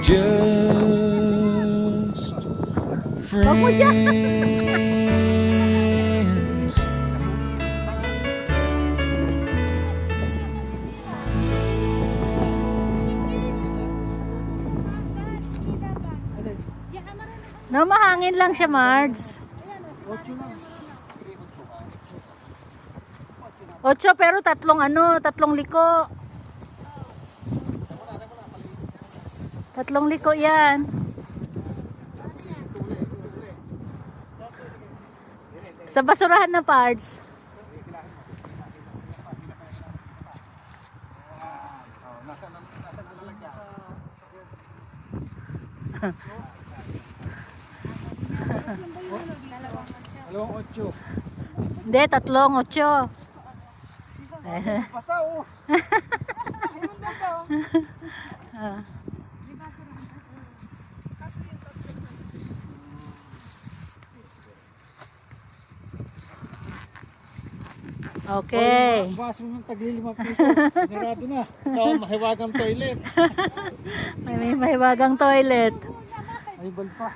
just friends. No, mahangin lang siya, Marge. 8 pero tatlong liko. Tatlong liko yan. Sa basurahan na parts. Dalawang 8. Hindi, tatlong 8. Pasa oh. Okay. Baso ng tagli 5 piso. Sigurado na. Ito, mahiwagang toilet. May mahiwagang toilet. Ay, bal pa.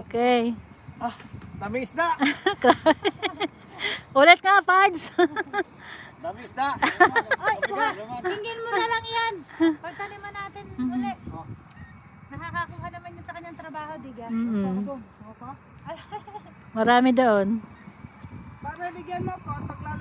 Okay. Ah, dami isda. Ulit nga, Pards. Dami isda. Ay, tingin mo na lang yan. Pagtaniman natin ulit. Nakakakuha naman yun sa kanyang trabaho, diga. Marami doon. Para bigyan mo ko, paglalagay.